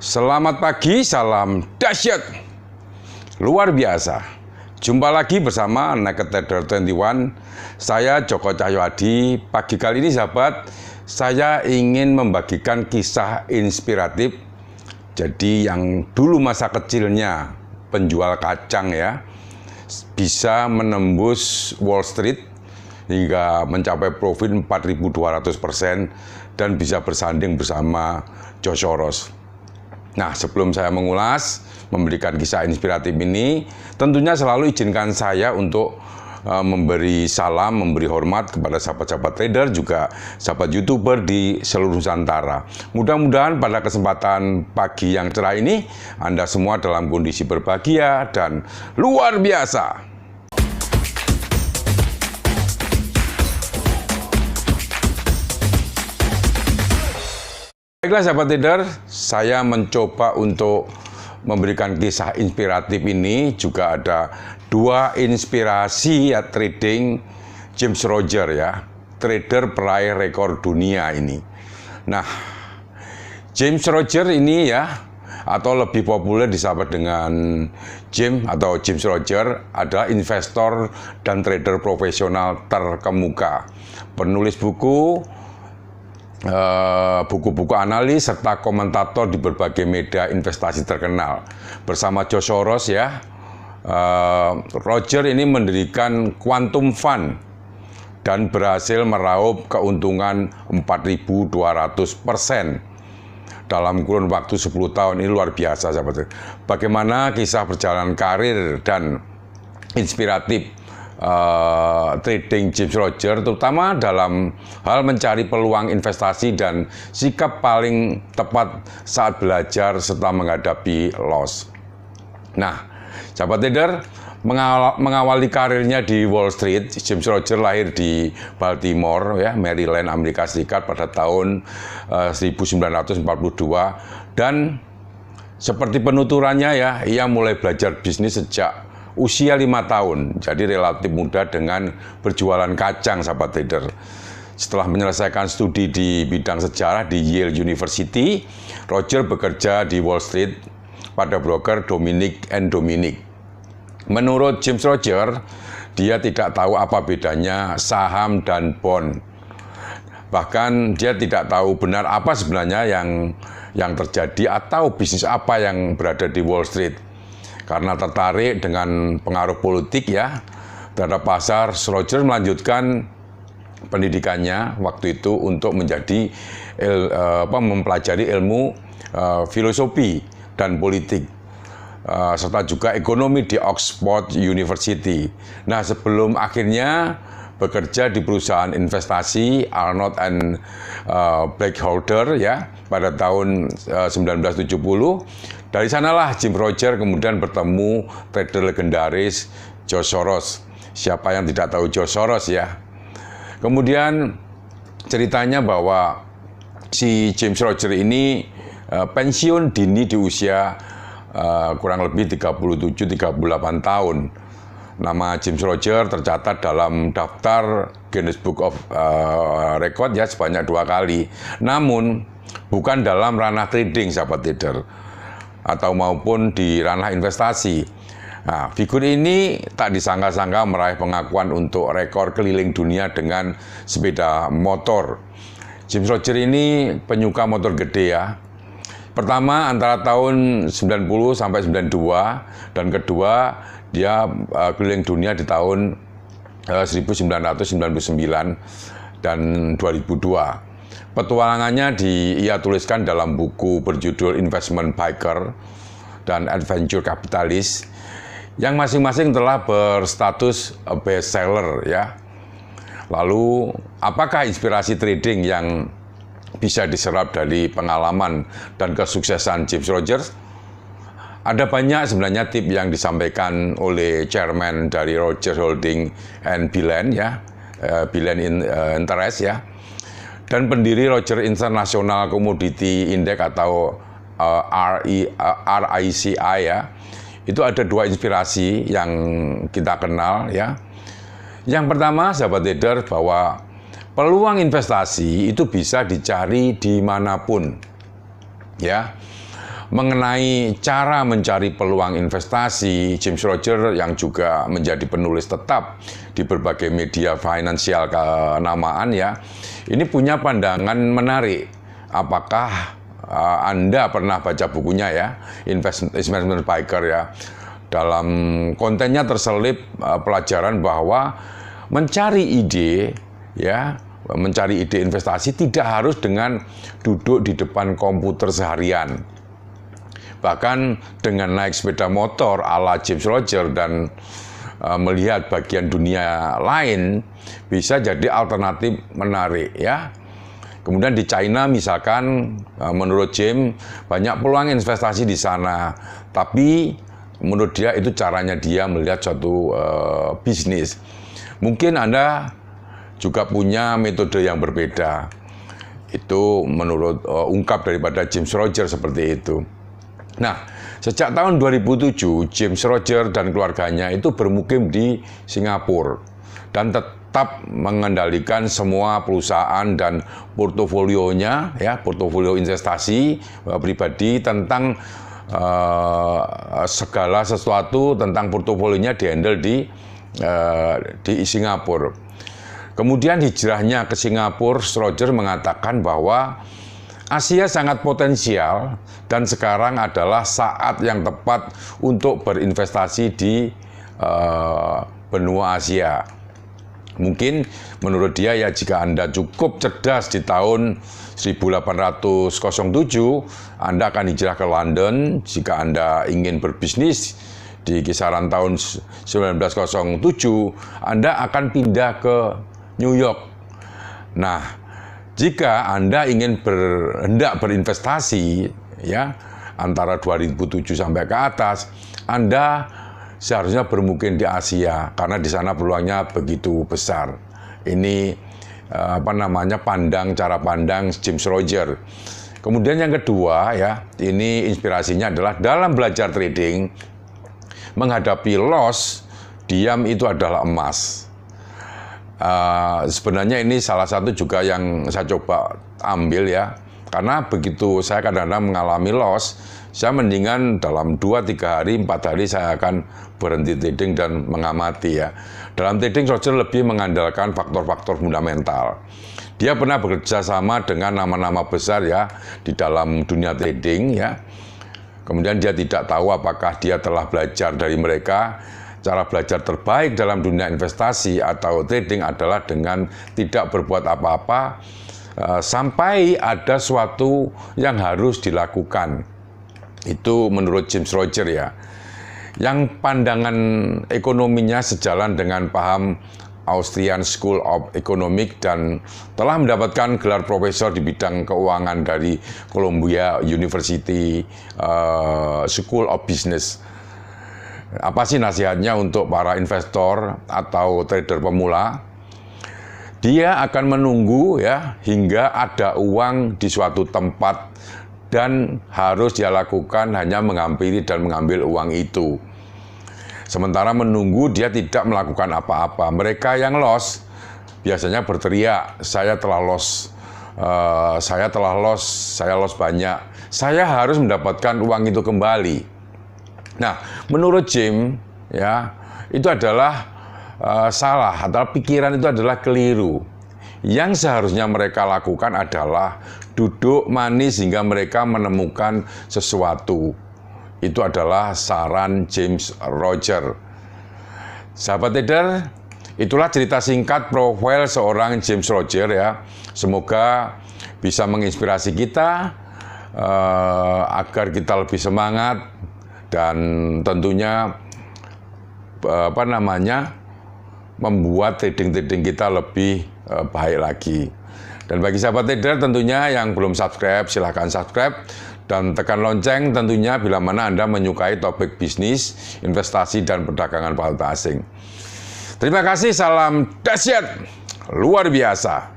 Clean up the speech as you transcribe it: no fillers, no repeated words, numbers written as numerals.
Selamat pagi, salam dahsyat. Luar biasa. Jumpa lagi bersama Naked Trader 21. Saya Joko Cahyoadi. Pagi kali ini sahabat, saya ingin membagikan kisah inspiratif. Jadi yang dulu masa kecilnya penjual kacang ya, bisa menembus Wall Street hingga mencapai profit 4.200% dan bisa bersanding bersama George Soros. Nah, sebelum saya mengulas, memberikan kisah inspiratif ini, tentunya selalu izinkan saya untuk memberi salam, memberi hormat kepada sahabat-sahabat trader, juga sahabat YouTuber di seluruh Nusantara. Mudah-mudahan pada kesempatan pagi yang cerah ini, Anda semua dalam kondisi berbahagia dan luar biasa. Baiklah sahabat trader, saya mencoba untuk memberikan kisah inspiratif ini. Juga ada dua inspirasi ya trading James Roger ya, trader peraih rekor dunia ini. Nah, James Roger ini ya, atau lebih populer disebut dengan James atau James Roger, adalah investor dan trader profesional terkemuka, penulis buku, buku-buku analis serta komentator di berbagai media investasi terkenal. Bersama George Soros ya, Roger ini mendirikan Quantum Fund dan berhasil meraup keuntungan 4.200% dalam kurun waktu 10 tahun. Ini luar biasa sahabat. Bagaimana kisah perjalanan karir dan inspiratif trading James Roger, terutama dalam hal mencari peluang investasi dan sikap paling tepat saat belajar setelah menghadapi loss. Nah, sahabat trader, mengawali karirnya di Wall Street, James Roger lahir di Baltimore, ya, Maryland, Amerika Serikat pada tahun 1942, dan seperti penuturannya ya, ia mulai belajar bisnis sejak usia 5 tahun, jadi relatif muda dengan berjualan kacang sahabat trader. Setelah menyelesaikan studi di bidang sejarah di Yale University, Roger bekerja di Wall Street pada broker Dominic & Dominic. Menurut James Roger, dia tidak tahu apa bedanya saham dan bond. Bahkan dia tidak tahu benar apa sebenarnya yang terjadi atau bisnis apa yang berada di Wall Street. Karena tertarik dengan pengaruh politik ya terhadap pasar, Roger melanjutkan pendidikannya waktu itu untuk menjadi mempelajari ilmu filosofi dan politik serta juga ekonomi di Oxford University. Nah, sebelum akhirnya bekerja di perusahaan investasi Arnold and Blackholder ya pada tahun 1970. Dari sanalah James Roger kemudian bertemu trader legendaris George Soros. Siapa yang tidak tahu George Soros ya? Kemudian ceritanya bahwa si James Roger ini pensiun dini di usia kurang lebih 37-38 tahun. Nama James Roger tercatat dalam daftar Guinness Book of Record ya sebanyak 2 kali. Namun bukan dalam ranah trading sahabat trader, atau maupun di ranah investasi. Nah, figur ini tak disangka-sangka meraih pengakuan untuk rekor keliling dunia dengan sepeda motor. James Roger ini penyuka motor gede ya. Pertama antara tahun 90 sampai 92, dan kedua dia keliling dunia di tahun 1999 dan 2002. Petualangannya ia tuliskan dalam buku berjudul Investment Biker dan Adventure Capitalist yang masing-masing telah berstatus bestseller ya. Lalu, apakah inspirasi trading yang bisa diserap dari pengalaman dan kesuksesan James Roger? Ada banyak sebenarnya tip yang disampaikan oleh chairman dari Roger Holding and Bilen ya, Bilen Interest ya, dan pendiri Roger International Commodity Index atau RICI ya. Itu ada dua inspirasi yang kita kenal ya. Yang pertama sahabat trader, bahwa peluang investasi itu bisa dicari dimanapun ya. mengenai cara mencari peluang investasi, James Rogers yang juga menjadi penulis tetap di berbagai media finansial kenamaan ya, ini punya pandangan menarik. Apakah Anda pernah baca bukunya ya, Investment Biker ya? Dalam kontennya terselip pelajaran bahwa mencari ide ya, mencari ide investasi tidak harus dengan duduk di depan komputer seharian. Bahkan dengan naik sepeda motor ala James Rogers dan melihat bagian dunia lain bisa jadi alternatif menarik ya. Kemudian di China misalkan menurut James banyak peluang investasi di sana, tapi menurut dia itu caranya dia melihat suatu bisnis. Mungkin Anda juga punya metode yang berbeda. Itu menurut ungkap daripada James Rogers seperti itu. Nah, sejak tahun 2007, James Rogers dan keluarganya itu bermukim di Singapura dan tetap mengendalikan semua perusahaan dan portofolionya, ya, portofolio investasi pribadi tentang segala sesuatu tentang portofolionya dihandle di Singapura. Kemudian hijrahnya ke Singapura, Rogers mengatakan bahwa Asia sangat potensial dan sekarang adalah saat yang tepat untuk berinvestasi di benua Asia. Mungkin menurut dia ya, jika Anda cukup cerdas di tahun 1807, Anda akan hijrah ke London. Jika Anda ingin berbisnis di kisaran tahun 1907, Anda akan pindah ke New York. Nah, jika Anda ingin hendak berinvestasi ya antara 2007 sampai ke atas, Anda seharusnya bermukim di Asia karena di sana peluangnya begitu besar. Ini cara pandang James Rogers. Kemudian yang kedua ya, ini inspirasinya adalah dalam belajar trading menghadapi loss, diam itu adalah emas. Sebenarnya ini salah satu juga yang saya coba ambil ya, karena begitu saya kadang-kadang mengalami loss, saya mendingan dalam 2-3 hari, 4 hari saya akan berhenti trading dan mengamati ya. Dalam trading, Rogers lebih mengandalkan faktor-faktor fundamental. Dia pernah bekerja sama dengan nama-nama besar ya di dalam dunia trading ya. Kemudian dia tidak tahu apakah dia telah belajar dari mereka. Cara belajar terbaik dalam dunia investasi atau trading adalah dengan tidak berbuat apa-apa sampai ada suatu yang harus dilakukan. Itu menurut James Rogers ya. Yang pandangan ekonominya sejalan dengan paham Austrian School of Economics dan telah mendapatkan gelar profesor di bidang keuangan dari Columbia University School of Business. Apa sih nasihatnya untuk para investor atau trader pemula? Dia akan menunggu ya hingga ada uang di suatu tempat dan harus dia lakukan hanya menghampiri dan mengambil uang itu. Sementara menunggu dia tidak melakukan apa-apa. Mereka yang loss biasanya berteriak, saya telah loss, saya loss banyak. Saya harus mendapatkan uang itu kembali. Nah, menurut James ya, itu adalah salah atau pikiran itu adalah keliru. Yang seharusnya mereka lakukan adalah duduk manis hingga mereka menemukan sesuatu. Itu adalah saran James Rogers. Sahabat trader, itulah cerita singkat profil seorang James Rogers ya. Semoga bisa menginspirasi kita agar kita lebih semangat dan tentunya membuat trading kita lebih baik lagi. Dan bagi sahabat trader tentunya yang belum subscribe, silahkan subscribe dan tekan lonceng tentunya bila mana Anda menyukai topik bisnis, investasi dan perdagangan valuta asing. Terima kasih, salam dahsyat luar biasa.